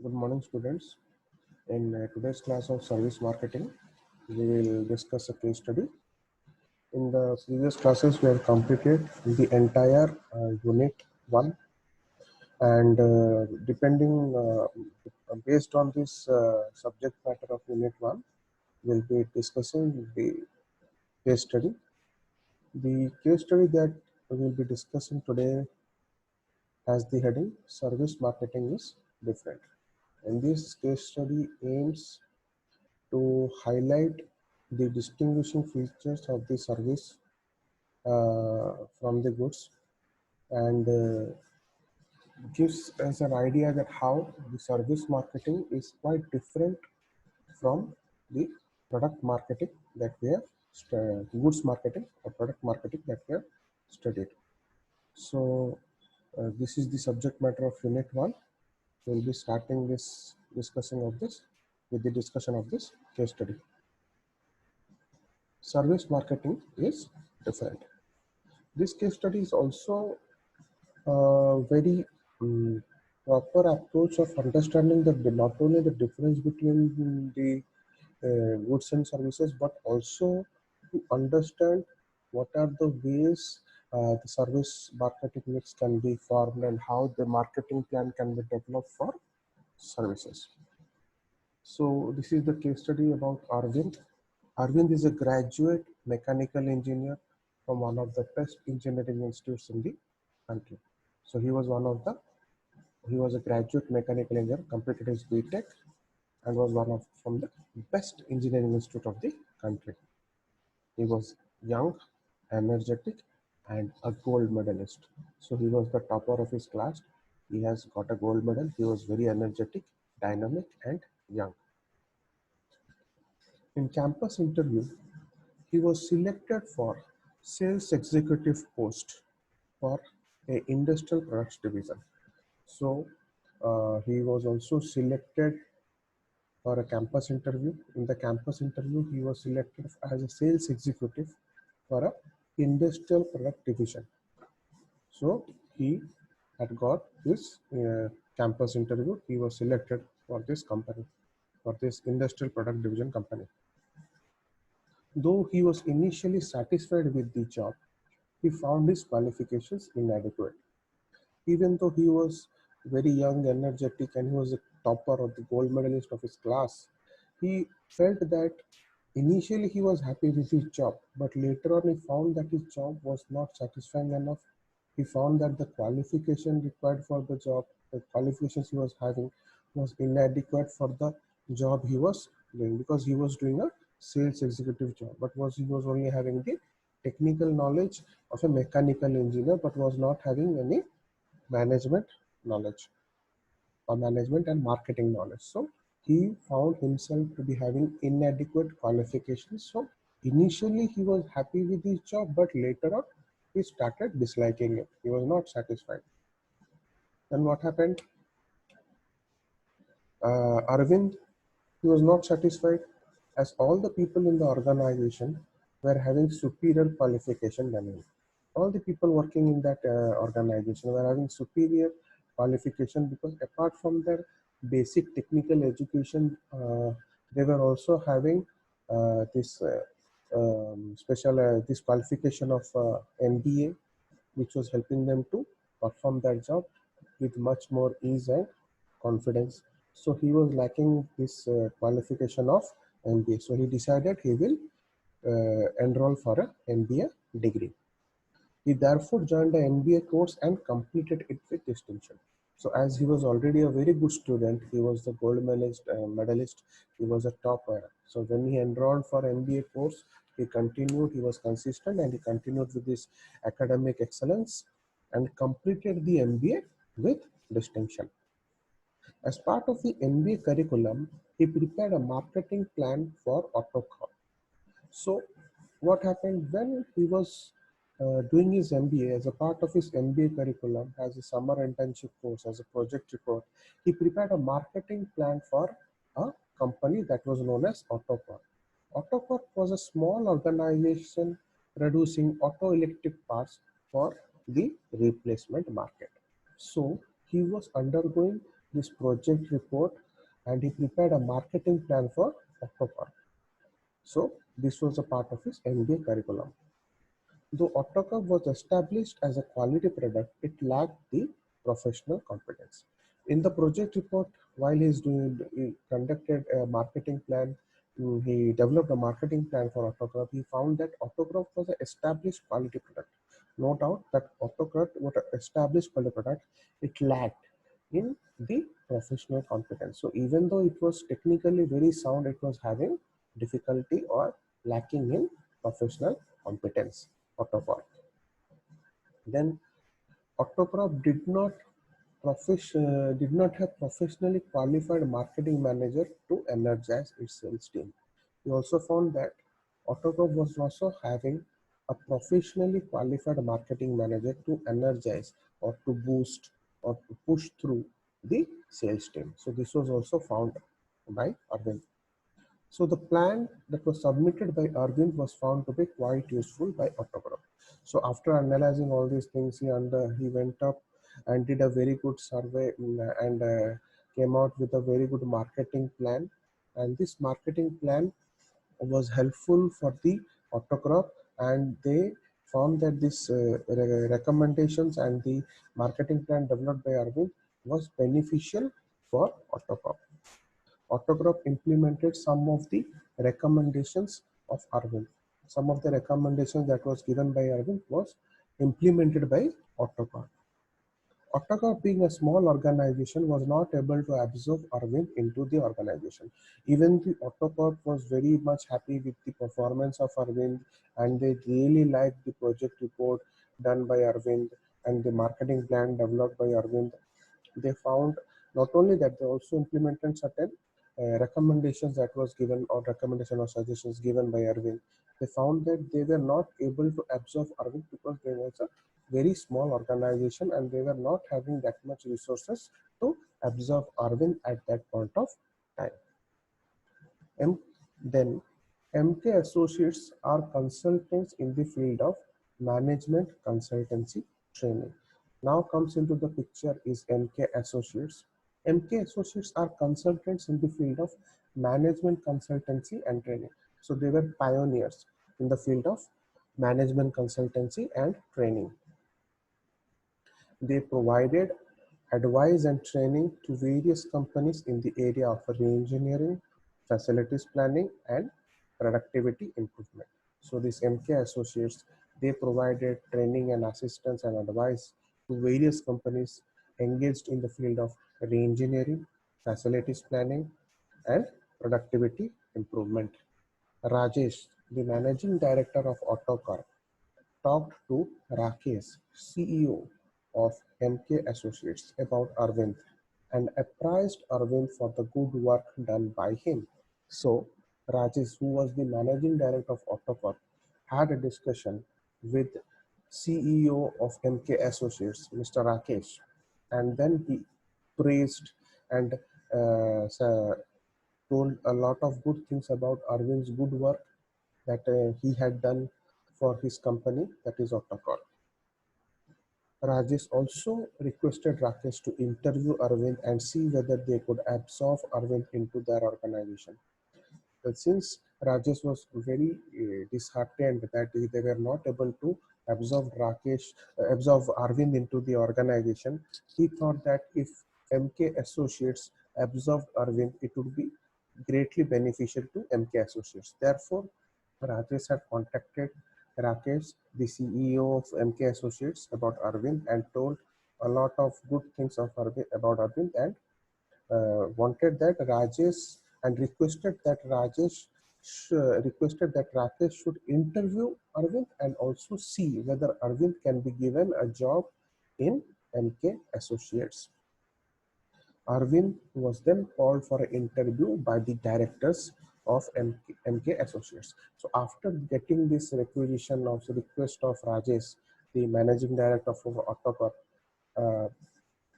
Good morning, students. In today's class of service marketing, we will discuss a case study. In the previous classes, we have completed the entire unit 1, and based on this subject matter of unit 1, we'll be discussing the case study. The case study that we will be discussing today has the heading Service Marketing is Different. And this case study aims to highlight the distinguishing features of the service from the goods, and gives us an idea that how the service marketing is quite different from the product marketing that we have goods marketing or product marketing that we have studied. So this is the subject matter of unit 1. We'll be starting this discussion of this with the discussion of this case study. Service marketing is different. This case study is also a very proper approach of understanding that not only the difference between the goods and services, but also to understand what are the ways the service marketing mix can be formed and how the marketing plan can be developed for services. So this is the case study about Arvind. Arvind is a graduate mechanical engineer from one of the best engineering institutes in the country. So he was a graduate mechanical engineer, completed his BTech, and was from the best engineering institute of the country. He was young, energetic, and a gold medalist. So he was the topper of his class. He has got a gold medal. He was very energetic, dynamic, and young. In campus interview, he was selected for sales executive post for a industrial products division. So he was also selected for a campus interview. In the campus interview, he was selected as a sales executive for a industrial product division. So he had got this campus interview. He was selected for this company, for this industrial product division company. Though he was initially satisfied with the job, he found his qualifications inadequate. Even though he was very young, energetic, and he was a topper or the gold medalist of his class, he felt that initially he was happy with his job, but later on he found that his job was not satisfying enough. He found that the qualification required for the job, the qualifications he was having, was inadequate for the job he was doing, because he was doing a sales executive job, but he was only having the technical knowledge of a mechanical engineer, but was not having any management knowledge or management and marketing knowledge. So he found himself to be having inadequate qualifications. So initially he was happy with his job, but later on he started disliking it. He was not satisfied. Then what happened? Arvind, he was not satisfied, as all the people in the organization were having superior qualification than him. All the people working in that organization were having superior qualification, because apart from their basic technical education, they were also having this this qualification of MBA, which was helping them to perform their job with much more ease and confidence. So he was lacking this qualification of MBA. So he decided he will enroll for an MBA degree. He therefore joined the MBA course and completed it with distinction. So as he was already a very good student, he was the gold medalist, he was a topper. So when he enrolled for MBA course, he was consistent, and he continued with his academic excellence and completed the MBA with distinction. As part of the MBA curriculum, he prepared a marketing plan for AutoCAD. So what happened when he was doing his MBA, as a part of his MBA curriculum, as a summer internship course, as a project report, he prepared a marketing plan for a company that was known as AutoCAD. AutoCAD was a small organization producing auto electric parts for the replacement market. So he was undergoing this project report and he prepared a marketing plan for AutoCAD. So this was a part of his MBA curriculum. Though AutoCAD was established as a quality product, it lacked the professional competence. In the project report, while he conducted a marketing plan, he developed a marketing plan for AutoCAD. He found that AutoCAD was an established quality product. No doubt that AutoCAD was an established quality product, it lacked in the professional competence. So even though it was technically very sound, it was having difficulty or lacking in professional competence. AutoCAD. Then Autocrop did not have professionally qualified marketing manager to energize its sales team. We also found that Autocrop was also having a professionally qualified marketing manager to energize or to boost or to push through the sales team. So this was also found by Arvind. So the plan that was submitted by Arvind was found to be quite useful by Autocrop. So after analyzing all these things, he went up and did a very good survey and came out with a very good marketing plan. And this marketing plan was helpful for the Autocrop, and they found that this recommendations and the marketing plan developed by Arvind was beneficial for Autocrop. Autograph implemented some of the recommendations of Arvind. Some of the recommendations that was given by Arvind was implemented by Autograph. Autograph, being a small organization, was not able to absorb Arvind into the organization. Even the Autograph was very much happy with the performance of Arvind, and they really liked the project report done by Arvind and the marketing plan developed by Arvind. They found not only that, they also implemented certain recommendations that was given or recommendation or suggestions given by Arvind. They found that they were not able to absorb Arvind because there was a very small organization and they were not having that much resources to absorb Arvind at that point of time. Then MK Associates are consultants in the field of management consultancy training. Now comes into the picture is MK Associates. MK Associates are consultants in the field of management consultancy and training. So they were pioneers in the field of management consultancy and training. They provided advice and training to various companies in the area of re-engineering, facilities planning, and productivity improvement. So these MK Associates, they provided training and assistance and advice to various companies engaged in the field of re-engineering, facilities planning, and productivity improvement. Rajesh, the managing director of AutoCorp, talked to Rakesh, CEO of MK Associates, about Arvind and appraised Arvind for the good work done by him. So, Rajesh, who was the managing director of Autocorp, had a discussion with CEO of MK Associates, Mr. Rakesh, and then he praised and told a lot of good things about Arvind's good work that he had done for his company, that is Autocorp. Rajesh also requested Rakesh to interview Arvind and see whether they could absorb Arvind into their organization. But since Rajesh was very disheartened that they were not able to absorb Arvind into the organization, he thought that if MK Associates absorbed Arvind, it would be greatly beneficial to MK Associates. Therefore, Rajesh had contacted Rakesh, the CEO of MK Associates, about Arvind and told a lot of good things of about Arvind and wanted that Rajesh and requested that Rakesh should interview Arvind and also see whether Arvind can be given a job in MK Associates. Arvind was then called for an interview by the directors of MK Associates. So after getting this requisition of the request of Rajesh, the managing director of Autocorp,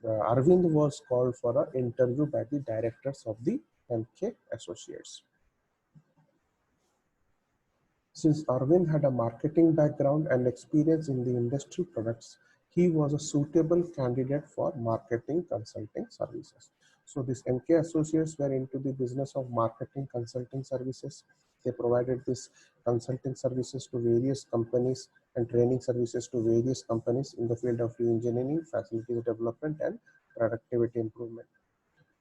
Arvind was called for an interview by the directors of the MK Associates. Since Arvind had a marketing background and experience in the industry products, he was a suitable candidate for marketing consulting services. So this MK Associates were into the business of marketing consulting services. They provided this consulting services to various companies and training services to various companies in the field of engineering, facilities development, and productivity improvement.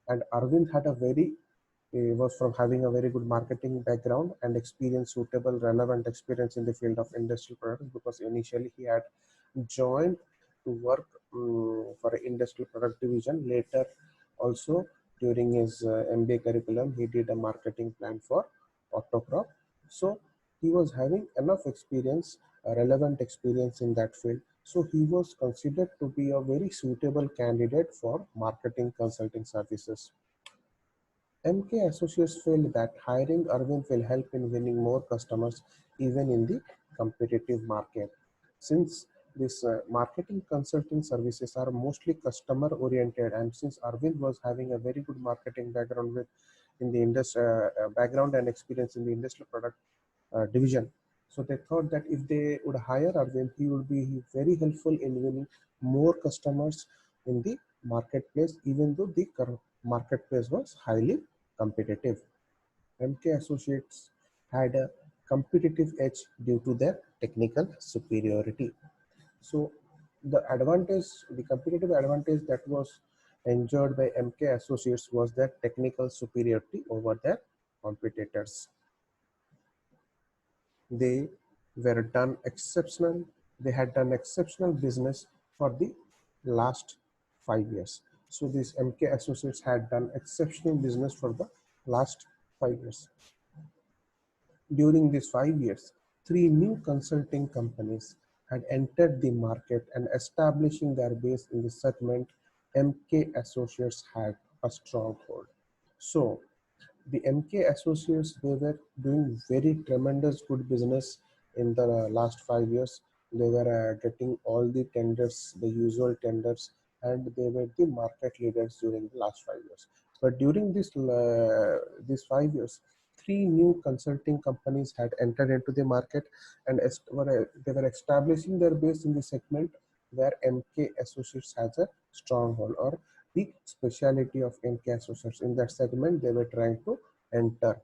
And Arvind had a very was from having a very good marketing background and experience, suitable, relevant experience in the field of industrial products, because initially he had joined to work for an industrial product division. Later, also during his MBA curriculum, he did a marketing plan for Autocrop. So he was having enough experience, relevant experience in that field. So he was considered to be a very suitable candidate for marketing consulting services. MK Associates feel that hiring Arvind will help in winning more customers even in the competitive market. Since this marketing consulting services are mostly customer oriented, and since Arvind was having a very good marketing background with in the industry background and experience in the industrial product division, so they thought that if they would hire Arvind, he would be very helpful in winning more customers in the marketplace, even though the marketplace was highly competitive. MK Associates had a competitive edge due to their technical superiority. So the competitive advantage that was enjoyed by MK Associates was their technical superiority over their competitors. They were done exceptional. They had done exceptional business for the last 5 years. So these MK Associates had done exceptional business for the last 5 years. During these 5 years, three new consulting companies had entered the market, and establishing their base in the segment, MK Associates had a stronghold. So the MK Associates, they were doing very tremendous good business in the last 5 years. They were getting all the tenders, the usual tenders, and they were the market leaders during the last 5 years. But during these 5 years, three new consulting companies had entered into the market, and they were establishing their base in the segment where MK Associates has a stronghold, or the speciality of MK Associates. In that segment, they were trying to enter.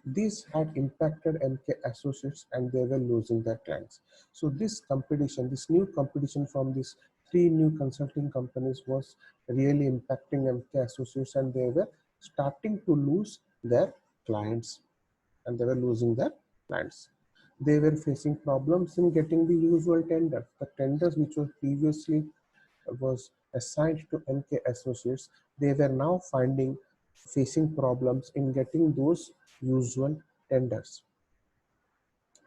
This had impacted MK Associates, and they were losing their clients. So this competition, this new competition from these three new consulting companies was really impacting MK Associates, and they were starting to lose their clients, and they were losing their clients. They were facing problems in getting the usual tenders. The tenders which were previously was assigned to MK Associates, they were now facing problems in getting those usual tenders.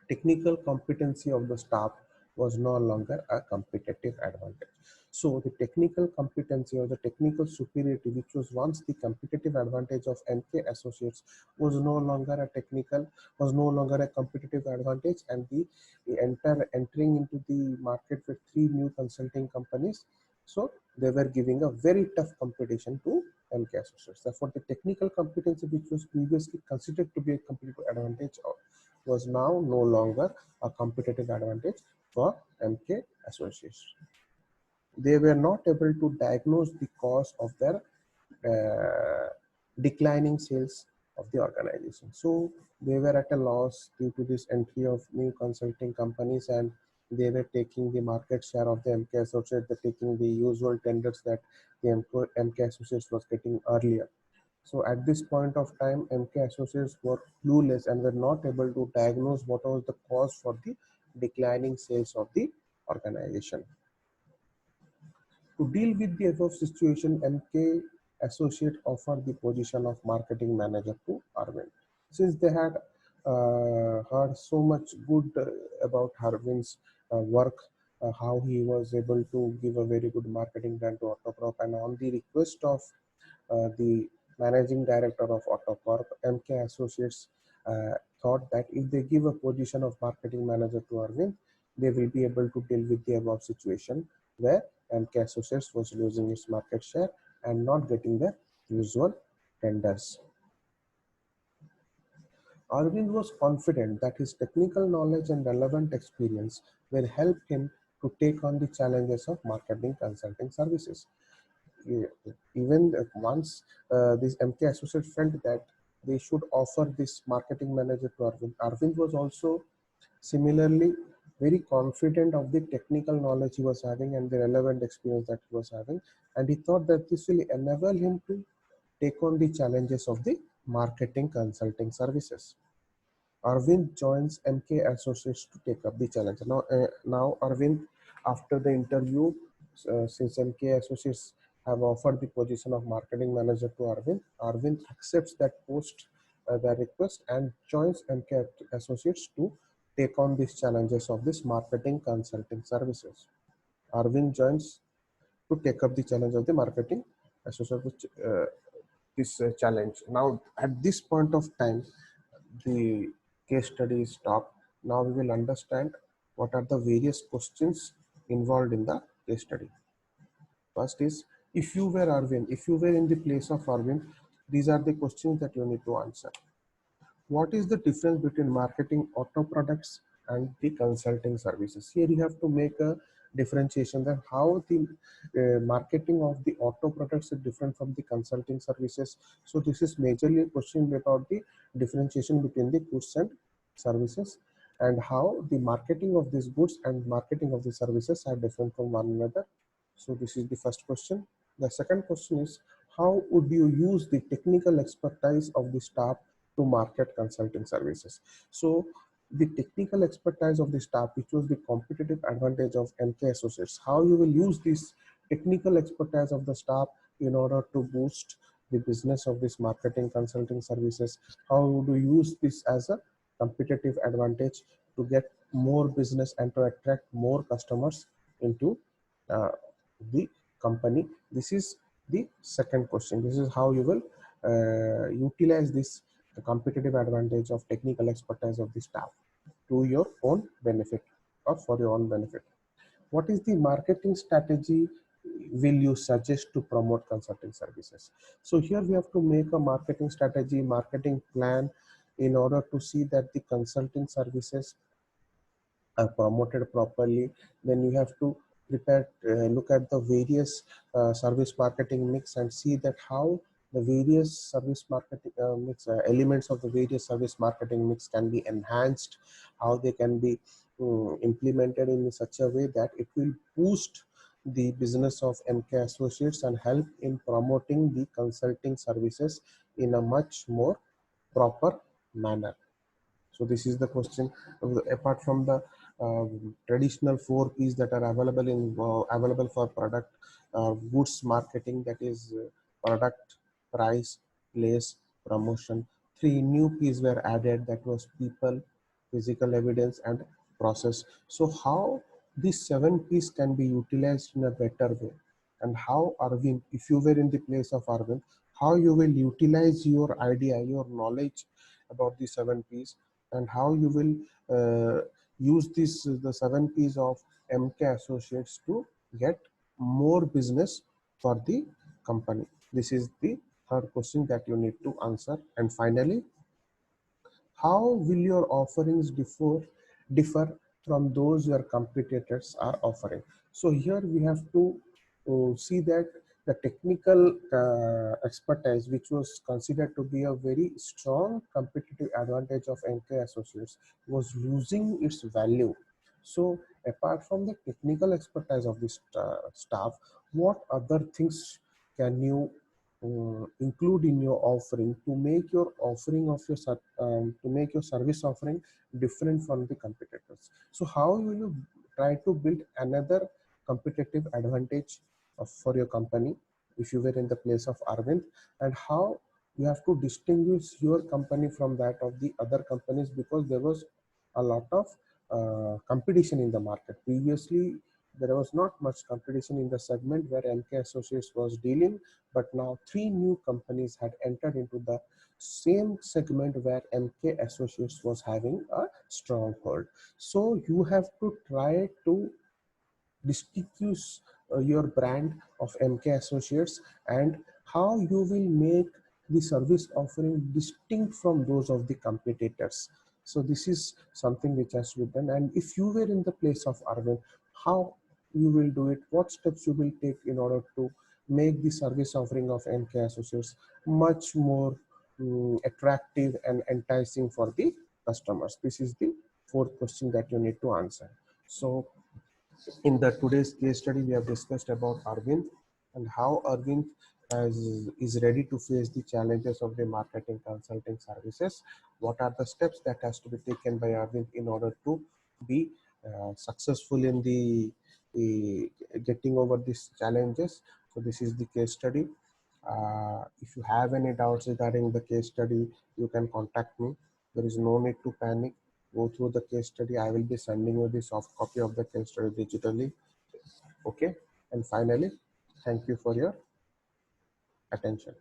Technical competency of the staff was no longer a competitive advantage. So the technical competency or the technical superiority, which was once the competitive advantage of MK Associates, was no longer a competitive advantage, and the entering into the market with three new consulting companies. So they were giving a very tough competition to MK Associates. Therefore, the technical competency, which was previously considered to be a competitive advantage, was now no longer a competitive advantage for MK Associates. They were not able to diagnose the cause of their declining sales of the organization. So they were at a loss due to this entry of new consulting companies, and they were taking the market share of the MK Associates, they're taking the usual tenders that the MK Associates was getting earlier. So at this point of time, MK Associates were clueless and were not able to diagnose what was the cause for the declining sales of the organization. To deal with the above situation, MK Associate offered the position of marketing manager to Arvind. Since they had heard so much good about Arvind's work, how he was able to give a very good marketing plan to Autocrop, and on the request of the managing director of Autocorp, MK Associates thought that if they give a position of marketing manager to Arvind, they will be able to deal with the above situation where MK Associates was losing its market share and not getting the usual tenders. Arvind was confident that his technical knowledge and relevant experience will help him to take on the challenges of marketing consulting services. Even once this MK associate felt that they should offer this marketing manager to Arvind. Arvind was also similarly very confident of the technical knowledge he was having and the relevant experience that he was having, and he thought that this will enable him to take on the challenges of the marketing consulting services. Arvind joins MK Associates to take up the challenge. Now Arvind, after the interview, since MK Associates have offered the position of marketing manager to Arvind, Arvind accepts that post, their request, and joins MK Associates to take on these challenges of this marketing consulting services. Arvind joins to take up the challenge of the marketing associated with this challenge. Now, at this point of time, the case study is stopped. Now we will understand what are the various questions involved in the case study. First is, if you were Arvind, if you were in the place of Arvind, these are the questions that you need to answer. What is the difference between marketing auto products and the consulting services? Here you have to make a differentiation that how the marketing of the auto products is different from the consulting services. So this is majorly a question about the differentiation between the goods and services, and how the marketing of these goods and marketing of the services are different from one another. So this is the first question. The second question is, how would you use the technical expertise of the staff to market consulting services? So the technical expertise of the staff, which was the competitive advantage of MK Associates, how you will use this technical expertise of the staff in order to boost the business of this marketing consulting services? How would you use this as a competitive advantage to get more business and to attract more customers into uh, the company? This is the second question. This is how you will utilize this competitive advantage of technical expertise of the staff to your own benefit or for your own benefit. What is the marketing strategy will you suggest to promote consulting services? So here we have to make a marketing strategy, marketing plan in order to see that the consulting services are promoted properly. Then you have to prepare, look at the various service marketing mix and see that how the various service marketing mix elements of the various service marketing mix can be enhanced, how they can be implemented in such a way that it will boost the business of MK Associates and help in promoting the consulting services in a much more proper manner. So this is the question. Apart from the traditional 4 Ps that are available in available for product goods marketing, that is product, price, place, promotion. 3 new Ps were added, that was people, physical evidence, and process. So how these 7 Ps can be utilized in a better way, and how Arvind, if you were in the place of Arvind, how you will utilize your idea, your knowledge about the 7 Ps, and how you will use this the 7 Ps of MK Associates to get more business for the company. This is the third question that you need to answer. And finally, how will your offerings differ from those your competitors are offering? So here we have to see that the technical expertise, which was considered to be a very strong competitive advantage of MK Associates, was losing its value. So apart from the technical expertise of this staff, what other things can you include in your offering to make your offering of your to make your service offering different from the competitors? So how will you try to build another competitive advantage for your company if you were in the place of Arvind, and how you have to distinguish your company from that of the other companies, because there was a lot of competition in the market previously. There was not much competition in the segment where MK Associates was dealing, but now 3 new companies had entered into the same segment where MK Associates was having a stronghold. So you have to try to distinguish your brand of MK Associates, and how you will make the service offering distinct from those of the competitors. So this is something which has to be done. And if you were in the place of Arvind, how you will do it, what steps you will take in order to make the service offering of MK Associates much more attractive and enticing for the customers. This is the fourth question that you need to answer. So in the today's case study, we have discussed about Arvind and how Arvind is ready to face the challenges of the marketing consulting services. What are the steps that has to be taken by Arvind in order to be successful in the getting over these challenges? So this is the case study. If you have any doubts regarding the case study, you can contact me. There is no need to panic. Go through the case study. I will be sending you the soft copy of the case study digitally. Okay. And finally, thank you for your attention.